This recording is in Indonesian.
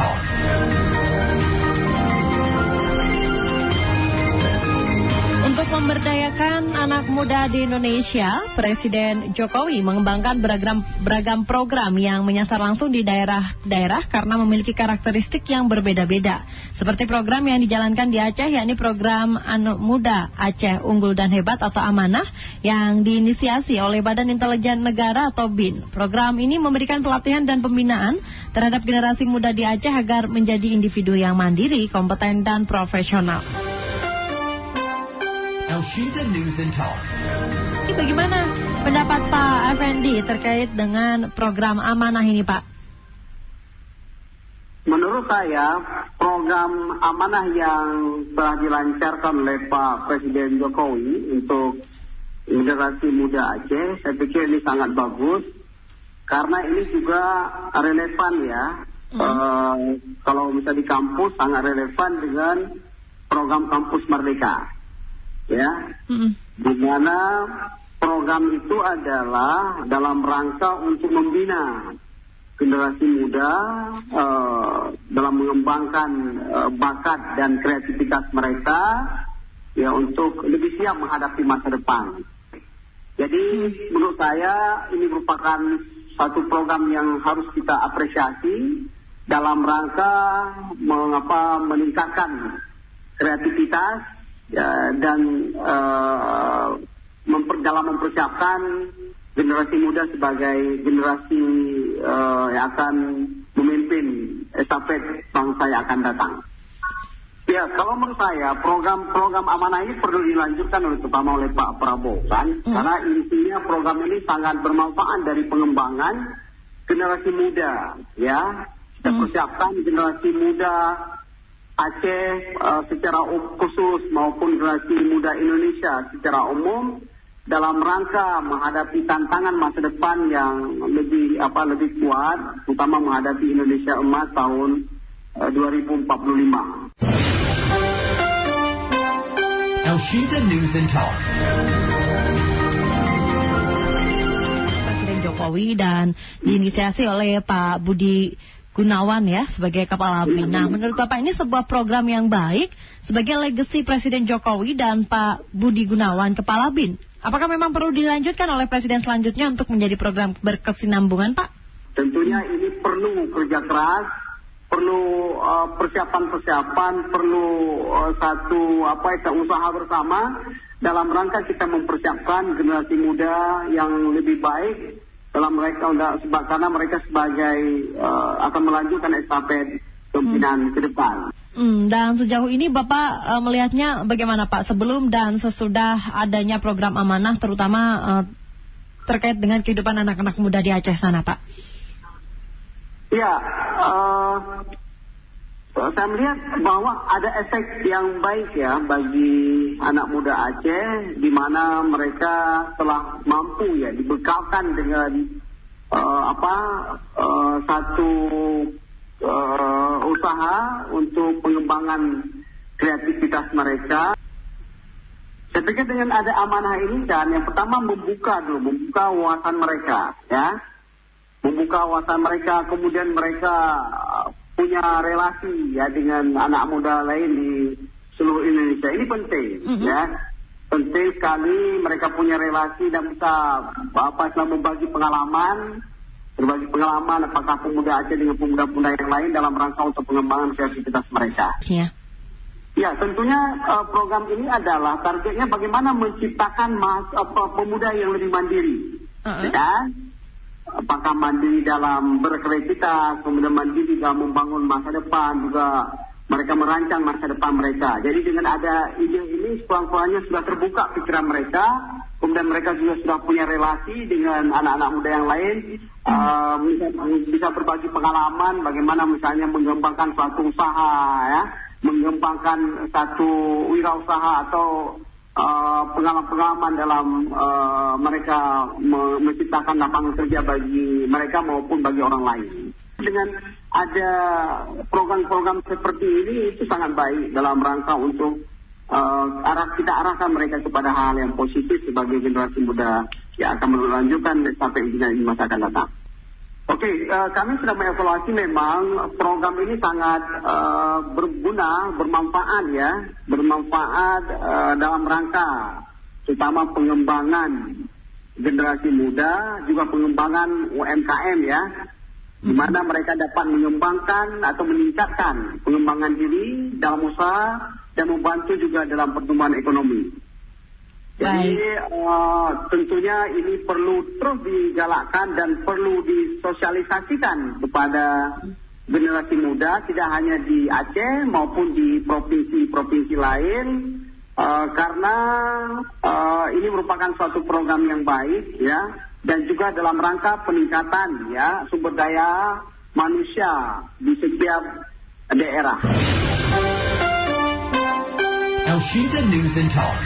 Talk. Untuk memberdayakan anak muda di Indonesia, Presiden Jokowi mengembangkan beragam program yang menyasar langsung di daerah-daerah karena memiliki karakteristik yang berbeda-beda. Seperti program yang dijalankan di Aceh, yakni program Anak Muda Aceh Unggul dan Hebat atau Amanah yang diinisiasi oleh Badan Intelijen Negara atau BIN. Program ini memberikan pelatihan dan pembinaan terhadap generasi muda di Aceh agar menjadi individu yang mandiri, kompeten, dan profesional. Elshinta News and Talk. Bagaimana pendapat Pak Effendi terkait dengan program amanah ini, Pak? Menurut saya, program amanah yang telah dilancarkan oleh Pak Presiden Jokowi untuk generasi muda Aceh, saya pikir ini sangat bagus karena ini juga relevan ya. Kalau misalnya di kampus sangat relevan dengan program Kampus Merdeka. Ya, di mana program itu adalah dalam rangka untuk membina generasi muda dalam mengembangkan bakat dan kreativitas mereka ya untuk lebih siap menghadapi masa depan. Jadi menurut saya ini merupakan satu program yang harus kita apresiasi dalam rangka meningkatkan kreativitas dan dalam mempersiapkan generasi muda sebagai generasi yang akan memimpin estafet bangsa yang akan datang. Ya, kalau menurut saya program amanah ini perlu dilanjutkan terutama oleh Pak Prabowo kan, karena intinya program ini sangat bermanfaat dari pengembangan generasi muda. Ya, kita persiapkan generasi muda Aceh secara khusus maupun generasi muda Indonesia secara umum dalam rangka menghadapi tantangan masa depan yang lebih kuat, terutama menghadapi Indonesia Emas tahun 2045. Elshinta News and Talk. Presiden Jokowi dan diinisiasi oleh Pak Budi Gunawan ya sebagai Kepala BIN. Nah, menurut Bapak ini sebuah program yang baik sebagai legasi Presiden Jokowi dan Pak Budi Gunawan Kepala BIN. Apakah memang perlu dilanjutkan oleh Presiden selanjutnya untuk menjadi program berkesinambungan, Pak? Tentunya ini perlu kerja keras, perlu persiapan, perlu usaha bersama dalam rangka kita mempersiapkan generasi muda yang lebih baik dalam karena mereka sebagai akan melanjutkan estafet pimpinan ke depan. Dan sejauh ini Bapak melihatnya bagaimana Pak sebelum dan sesudah adanya program amanah terutama terkait dengan kehidupan anak-anak muda di Aceh sana, Pak? Ya, saya melihat bahwa ada efek yang baik ya bagi anak muda Aceh di mana mereka telah mampu ya dibekalkan dengan satu usaha untuk pengembangan kreativitas mereka. Saya pikir dengan ada amanah ini kan yang pertama membuka wawasan mereka ya. Membuka wawasan mereka, kemudian mereka punya relasi ya dengan anak muda lain di seluruh Indonesia. Ini penting ya. Penting sekali mereka punya relasi dan bisa berbagi pengalaman apakah pemuda Aceh dengan pemuda-pemuda yang lain dalam rangka untuk pengembangan kreativitas mereka. Ya, tentunya program ini adalah targetnya bagaimana menciptakan pemuda yang lebih mandiri. Ya. Apakah mandiri dalam berkreativitas, kemudian mandiri dalam membangun masa depan, juga mereka merancang masa depan mereka. Jadi dengan ada ide ini, sekurang-kurangnya sudah terbuka pikiran mereka, kemudian mereka juga sudah punya relasi dengan anak-anak muda yang lain, bisa berbagi pengalaman, bagaimana misalnya mengembangkan suatu usaha, ya, mengembangkan satu wirausaha atau pengalaman-pengalaman dalam mereka menciptakan lapangan kerja bagi mereka maupun bagi orang lain. Dengan ada program-program seperti ini itu sangat baik dalam rangka untuk kita arahkan mereka kepada hal yang positif sebagai generasi muda yang akan melanjutkan sampai di masa akan datang. Oke, kami sudah mengevaluasi memang program ini sangat berguna, bermanfaat ya, bermanfaat dalam rangka terutama pengembangan generasi muda, juga pengembangan UMKM ya, di mana mereka dapat mengembangkan atau meningkatkan pengembangan diri dalam usaha dan membantu juga dalam pertumbuhan ekonomi. Jadi tentunya ini perlu terus digalakkan dan perlu disosialisasikan kepada generasi muda, tidak hanya di Aceh maupun di provinsi-provinsi lain, karena ini merupakan suatu program yang baik ya, dan juga dalam rangka peningkatan ya sumber daya manusia di setiap daerah. El Shinta News and Talk.